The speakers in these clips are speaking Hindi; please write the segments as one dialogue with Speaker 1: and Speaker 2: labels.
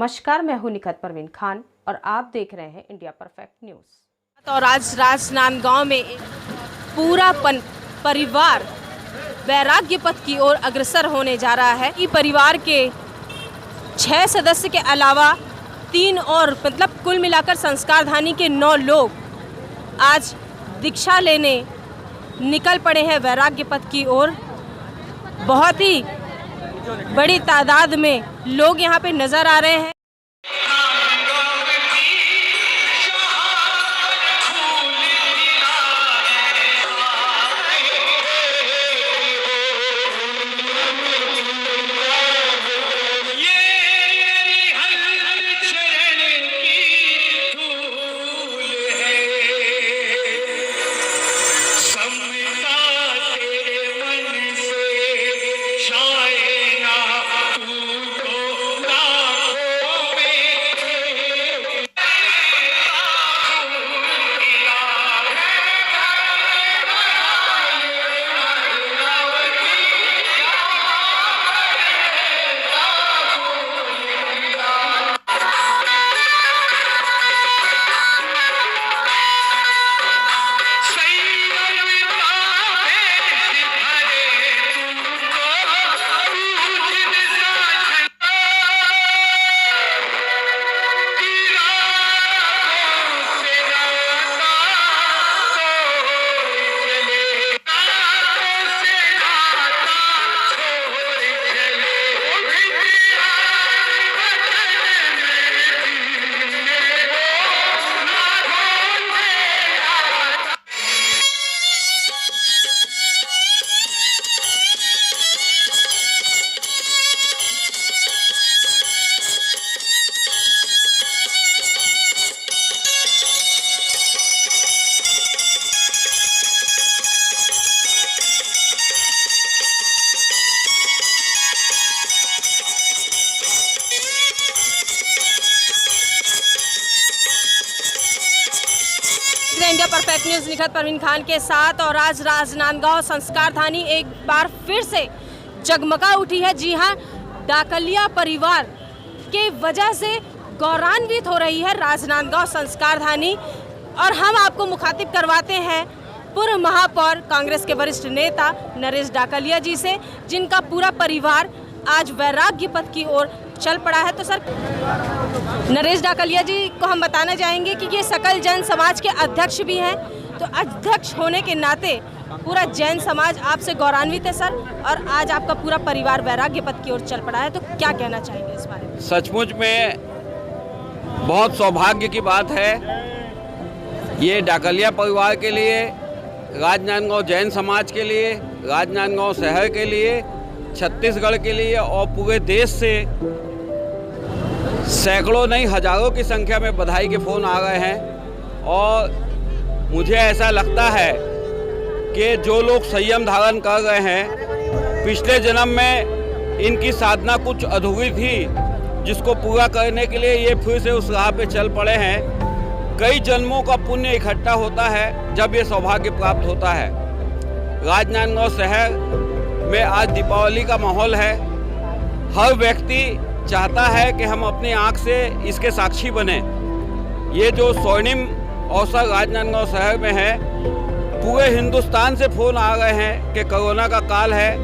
Speaker 1: नमस्कार, मैं हूं निखत परवीन खान और आप देख रहे हैं इंडिया परफेक्ट न्यूज़।
Speaker 2: तो आज राजनांदगांव में पूरा परिवार वैराग्य पथ की ओर अग्रसर होने जा रहा है। कि परिवार के 6 सदस्य के अलावा 3 और मतलब कुल मिलाकर संस्कारधानी के 9 लोग आज दीक्षा लेने निकल पड़े हैं वैराग्य पथ की ओर। बहुत ही बड़ी तादाद में लोग यहाँ पे नजर आ रहे हैं। India perfect news Nikhat Parveen Khan के साथ। और आज राजनांदगांव संस्कारधानी एक बार फिर से जगमगा उठी है। जी हाँ, डाकलिया परिवार के वजह से गौरवान्वित हो रही है राजनांदगांव संस्कारधानी। और हम आपको मुखातिब करवाते हैं पूर्व महापौर कांग्रेस के वरिष्ठ नेता नरेश डाकलिया जी से, जिनका पूरा परिवार आज वैराग्य पथ की ओर चल पड़ा है। तो सर, नरेश डाकलिया जी को हम बताना चाहेंगे कि ये सकल जैन समाज के अध्यक्ष भी हैं, तो अध्यक्ष होने के नाते पूरा जैन समाज आपसे गौरवान्वित है सर, और आज आपका पूरा परिवार वैराग्य पथ की ओर चल पड़ा है, तो क्या कहना चाहेंगे इस बारे में?
Speaker 3: सचमुच में बहुत सौभाग्य की बात है ये डाकलिया परिवार के लिए, राजनांदगांव जैन समाज के लिए, राजनांदगांव शहर के लिए, छत्तीसगढ़ के लिए और पूरे देश से सैकड़ों नहीं हजारों की संख्या में बधाई के फ़ोन आ रहे हैं। और मुझे ऐसा लगता है कि जो लोग संयम धारण कर रहे हैं, पिछले जन्म में इनकी साधना कुछ अधूरी थी, जिसको पूरा करने के लिए ये फिर से उस राह पे चल पड़े हैं। कई जन्मों का पुण्य इकट्ठा होता है जब ये सौभाग्य प्राप्त होता है। राजनांदगांव शहर में आज दीपावली का माहौल है। हर व्यक्ति चाहता है कि हम अपनी आंख से इसके साक्षी बने। ये जो स्वर्णिम अवसर राजनांदगांव शहर में है, पूरे हिंदुस्तान से फ़ोन आ रहे हैं कि कोरोना का काल है,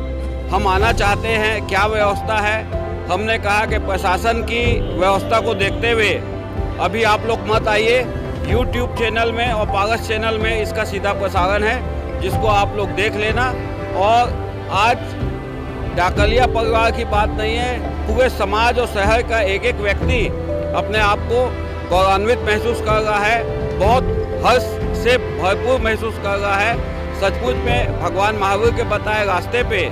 Speaker 3: हम आना चाहते हैं, क्या व्यवस्था है। हमने कहा कि प्रशासन की व्यवस्था को देखते हुए अभी आप लोग मत आइए। यूट्यूब चैनल में और पारस चैनल में इसका सीधा प्रसारण है, जिसको आप लोग देख लेना। और आज डाकलिया परिवार की बात नहीं है, पूरे समाज और शहर का एक एक व्यक्ति अपने आप को गौरवान्वित महसूस कर रहा है, बहुत हर्ष से भरपूर महसूस कर रहा है। सचमुच में भगवान महावीर के बताए रास्ते पे,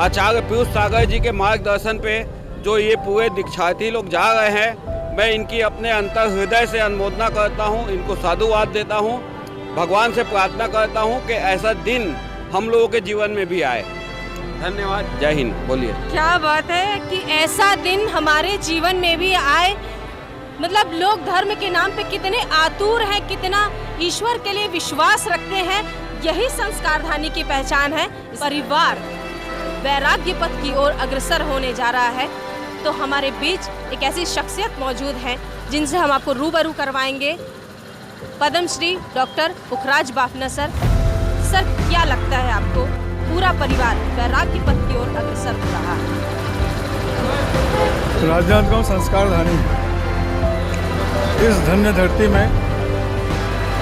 Speaker 3: आचार्य पीयूष सागर जी के मार्गदर्शन पे जो ये पूरे दीक्षार्थी लोग जा रहे हैं, मैं इनकी अपने अंतर हृदय से अनुमोदना करता हूँ, इनको साधुवाद देता हूँ। भगवान से प्रार्थना करता हूँ कि ऐसा दिन हम लोगों के जीवन में भी आए। धन्यवाद। जय हिंद। बोलिए।
Speaker 2: क्या बात है कि ऐसा दिन हमारे जीवन में भी आए। मतलब लोग धर्म के नाम पे कितने आतुर हैं, कितना ईश्वर के लिए विश्वास रखते हैं, यही संस्कारधानी की पहचान है। परिवार वैराग्य पथ की ओर अग्रसर होने जा रहा है। तो हमारे बीच एक ऐसी शख्सियत मौजूद है जिनसे हम आपको रूबरू करवाएंगे। पद्मश्री डॉक्टर पुखराज बाफना सर, क्या लगता है आपको पूरा परिवार वैराग्य पथ की ओर अग्रसर हो रहा है?
Speaker 4: राजनांदगांव संस्कार धानी इस धन्य धरती में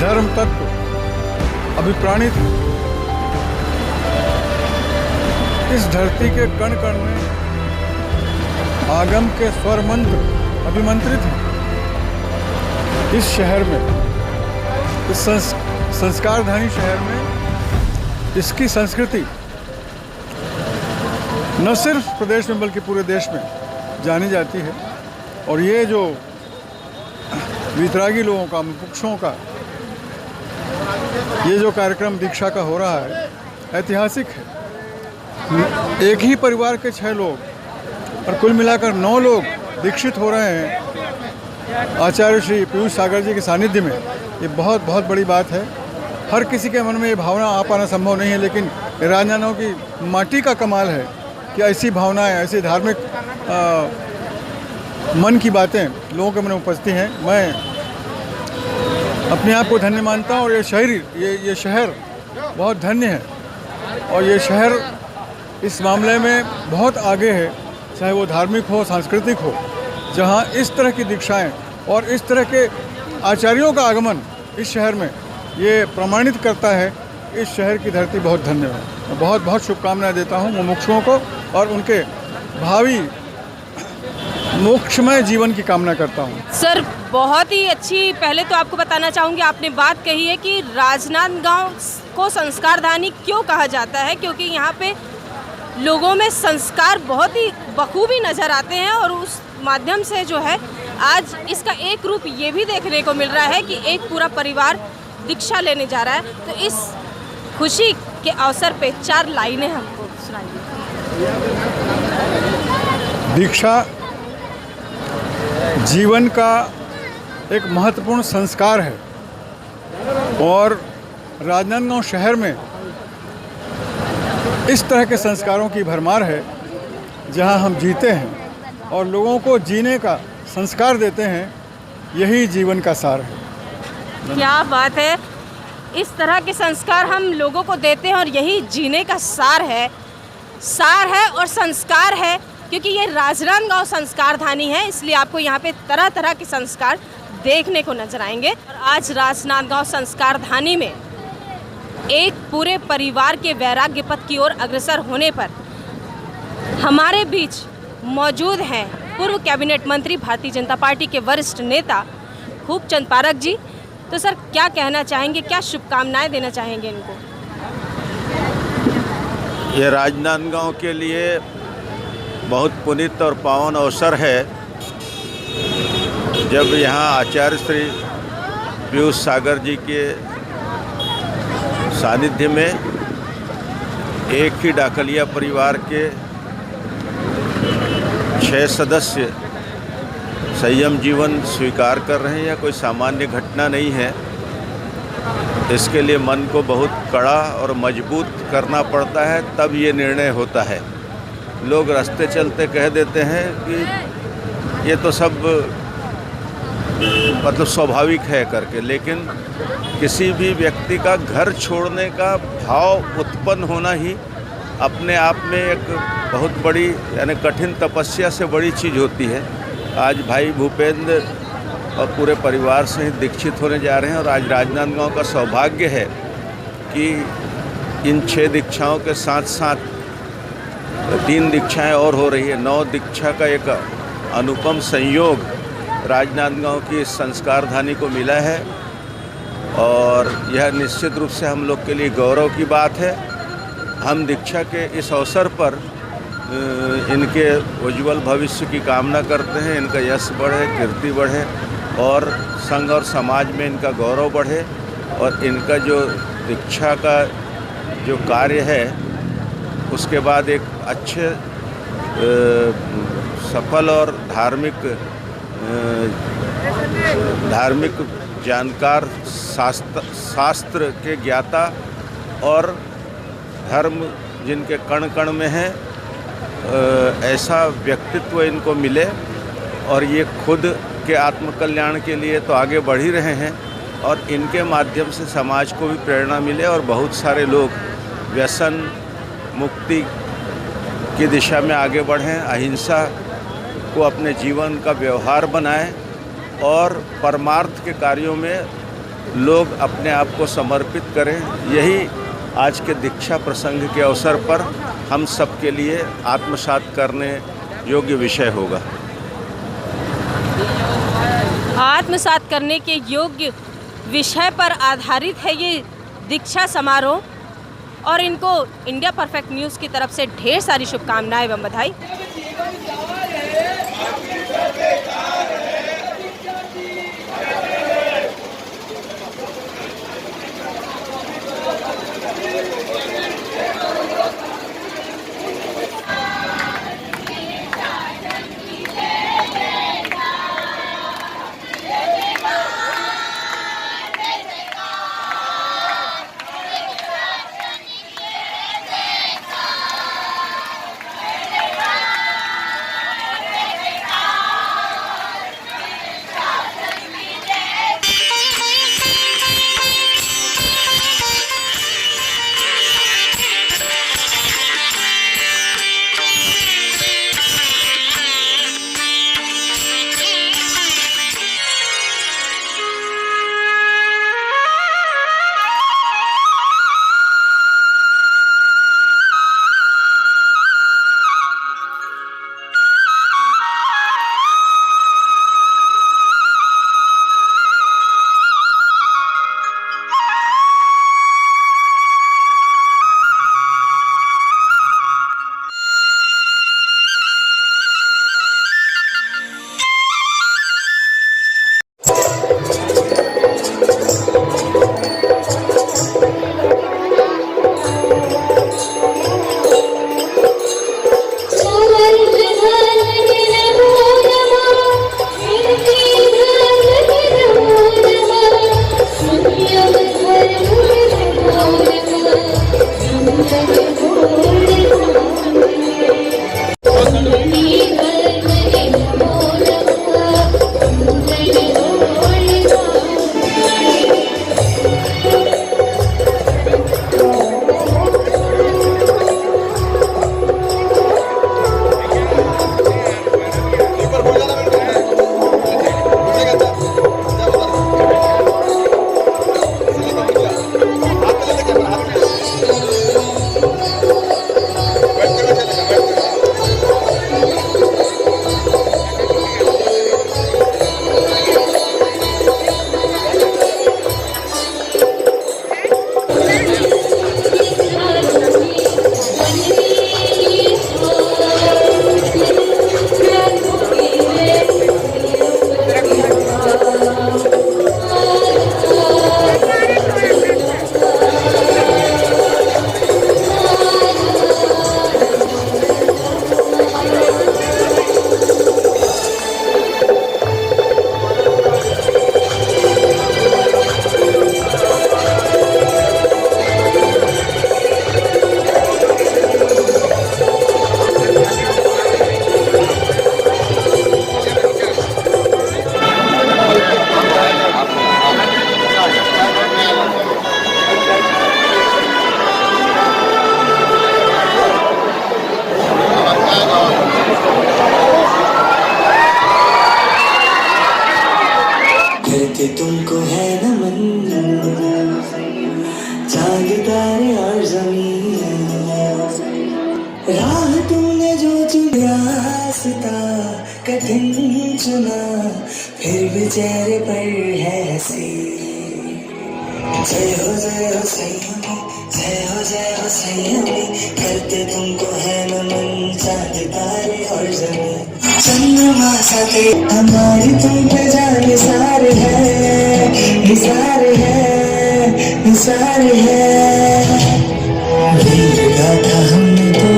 Speaker 4: धर्म तत्व अभिप्राणित है। इस धरती के कण कण में आगम के स्वर मंत्र अभिमंत्रित हैं। इस शहर में, इस संस्कारधानी शहर में इसकी संस्कृति न सिर्फ प्रदेश में बल्कि पूरे देश में जानी जाती है। और ये जो वितरागी लोगों का, मुमुक्षुओं का ये जो कार्यक्रम दीक्षा का हो रहा है, ऐतिहासिक है। एक ही परिवार के 6 लोग और कुल मिलाकर 9 लोग दीक्षित हो रहे हैं आचार्य श्री पीयूष सागर जी के सानिध्य में। ये बहुत बहुत बड़ी बात है। हर किसी के मन में ये भावना आ पाना संभव नहीं है, लेकिन राजनांदगांव की माटी का कमाल है कि ऐसी भावनाएं, ऐसी धार्मिक मन की बातें लोगों के मन में उपजती हैं। मैं अपने आप को धन्य मानता हूँ और ये शहर बहुत धन्य है। और ये शहर इस मामले में बहुत आगे है, चाहे वो धार्मिक हो, सांस्कृतिक हो, जहाँ इस तरह की दीक्षाएं और इस तरह के आचार्यों का आगमन इस शहर में ये प्रमाणित करता है। इस शहर की धरती बहुत धन्य है। मैं बहुत बहुत शुभकामनाएं देता हूँ मुमुक्षुओं को और उनके भावी मोक्षमय जीवन की कामना करता हूँ।
Speaker 2: सर, बहुत ही अच्छी, पहले तो आपको बताना चाहूँगी, आपने बात कही है कि राजनांदगांव को संस्कारधानी क्यों कहा जाता है, क्योंकि यहाँ पे लोगों में संस्कार बहुत ही बखूबी नज़र आते हैं। और उस माध्यम से जो है आज इसका एक रूप ये भी देखने को मिल रहा है कि एक पूरा परिवार दीक्षा लेने जा रहा है। तो इस खुशी के अवसर पे 4 लाइनें हमको सुनाइए।
Speaker 4: दीक्षा जीवन का एक महत्वपूर्ण संस्कार है और राजनांदगांव शहर में इस तरह के संस्कारों की भरमार है, जहां हम जीते हैं और लोगों को जीने का संस्कार देते हैं। यही जीवन का सार है।
Speaker 2: क्या बात है, इस तरह के संस्कार हम लोगों को देते हैं और यही जीने का सार है और संस्कार है, क्योंकि ये राजनांदगांव संस्कारधानी है, इसलिए आपको यहाँ पे तरह तरह के संस्कार देखने को नजर आएंगे। और आज राजनांदगांव संस्कारधानी में एक पूरे परिवार के वैराग्य पथ की ओर अग्रसर होने पर हमारे बीच मौजूद हैं पूर्व कैबिनेट मंत्री, भारतीय जनता पार्टी के वरिष्ठ नेता खूबचंद पारख जी। तो सर, क्या कहना चाहेंगे, क्या शुभकामनाएं देना चाहेंगे इनको?
Speaker 5: ये राजनांदगांव के लिए बहुत पुनीत और पावन अवसर है जब यहाँ आचार्य श्री पीयूष सागर जी के सानिध्य में एक ही डाकलिया परिवार के 6 सदस्य संयम जीवन स्वीकार कर रहे हैं। यह कोई सामान्य घटना नहीं है। इसके लिए मन को बहुत कड़ा और मजबूत करना पड़ता है, तब ये निर्णय होता है। लोग रास्ते चलते कह देते हैं कि ये तो सब मतलब स्वाभाविक है करके, लेकिन किसी भी व्यक्ति का घर छोड़ने का भाव उत्पन्न होना ही अपने आप में एक बहुत बड़ी यानी कठिन तपस्या से बड़ी चीज़ होती है। आज भाई भूपेंद्र और पूरे परिवार से ही दीक्षित होने जा रहे हैं और आज राजनांदगांव का सौभाग्य है कि इन 6 दीक्षाओं के साथ साथ 3 दीक्षाएं और हो रही है। 9 दीक्षा का एक अनुपम संयोग राजनांदगांव की संस्कारधानी को मिला है और यह निश्चित रूप से हम लोग के लिए गौरव की बात है। हम दीक्षा के इस अवसर पर इनके उज्ज्वल भविष्य की कामना करते हैं। इनका यश बढ़े, कीर्ति बढ़े और संघ और समाज में इनका गौरव बढ़े और इनका जो दीक्षा का जो कार्य है उसके बाद एक अच्छे सफल और धार्मिक जानकार, शास्त्र के ज्ञाता और धर्म जिनके कण कण में है, ऐसा व्यक्तित्व इनको मिले और ये खुद के आत्मकल्याण के लिए तो आगे बढ़ ही रहे हैं और इनके माध्यम से समाज को भी प्रेरणा मिले और बहुत सारे लोग व्यसन मुक्ति की दिशा में आगे बढ़ें, अहिंसा को अपने जीवन का व्यवहार बनाएं और परमार्थ के कार्यों में लोग अपने आप को समर्पित करें। यही आज के दीक्षा प्रसंग के अवसर पर हम सब के लिए आत्मसात करने योग्य विषय होगा।
Speaker 2: आत्मसात करने के योग्य विषय पर आधारित है ये दीक्षा समारोह और इनको इंडिया परफेक्ट न्यूज़ की तरफ से ढेर सारी शुभकामनाएं एवं बधाई।
Speaker 6: तुमको है नमन, चांद तारे और जमीन, राह तुमने जो चुना, रास्ता कठिन चुना, फिर भी चेहरे पर है हंसी। जय हो सैयदी, जय हो सैयदी, करते तुमको है नमन, चांद तारे और जमीन, चंद्रमा सा हमारी तुम पे जान निसार है, निसार है, निसार है। लिखा था हमने तो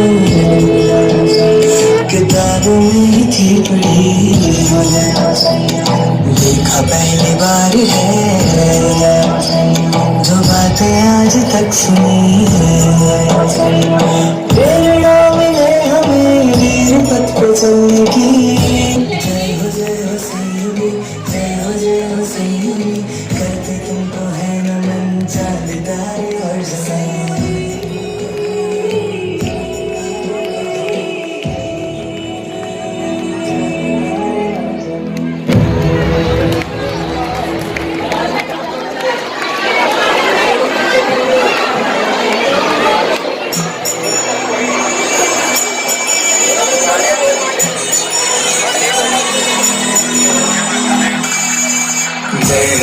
Speaker 6: किताबों में ही थी पढ़ी, देखा पहली बार है जो बातें आज तक सुनी, प्रेरणा मिले हमें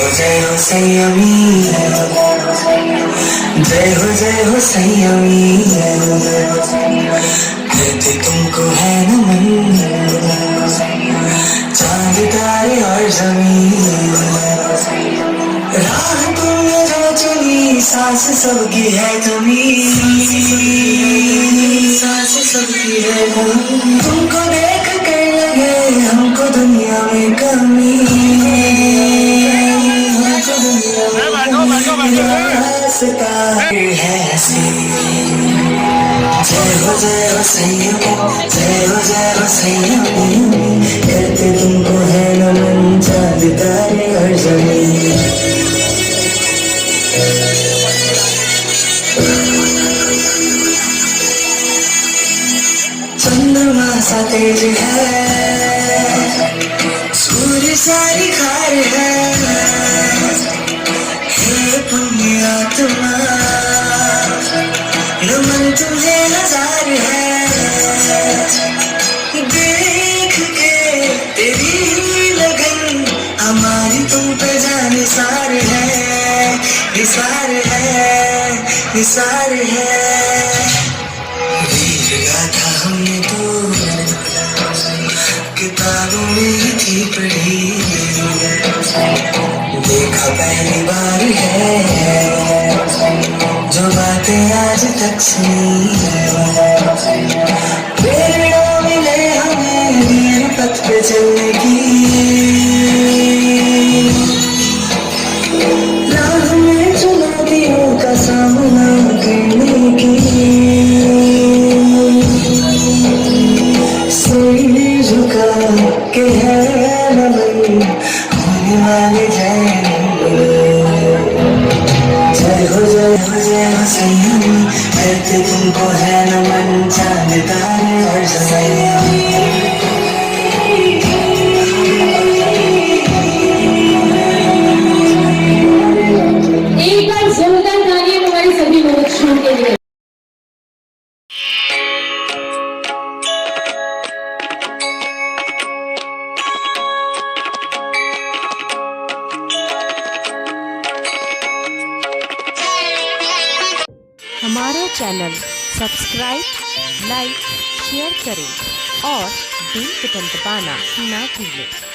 Speaker 6: जय हो संयमी, जय हो संयमी, कहते तुमको है नमन, चांद तारे और जमीन, राह तुमने जो चुनी, सांस सबकी है तुम्हीं, सांस सबकी है तुम्हीं, तुमको देख कर लगे हमको दुनिया में कमी, हमको दुनिया में कमी, रास्ता है हंसी। जय हो संयमी, जय हो संयमी, कहते तुमको है नमन, चांद तारे और जमीन। चंद्रमा सा तेज है, सूर्य सा निखार है, हे पुण्य आत्मा नमन तुम्हें हजार है, देख के तेरी लगन हमारी तुम पे जान निसार है, निसार है, निसार है। वीर गाथा हमने तो किताबों में ही थी पढ़ी, देखा पहली बार है जो बातें आज तक सुनी, प्रेरणा मिले हमें वीर पथ पे चलने की, राह में चुनौतियों का सामना करने की, सिर झुका के है नमन होने वाले जय हो संयमी, कहते तुमको है नमन, चांद तारे और जमीन।
Speaker 7: एक बार जोरदार तालियां हमारे सभी मनुष्यों के लिए।
Speaker 1: हमारा चैनल सब्सक्राइब, लाइक, शेयर करें और बेल बटन दबाना ना भूलें।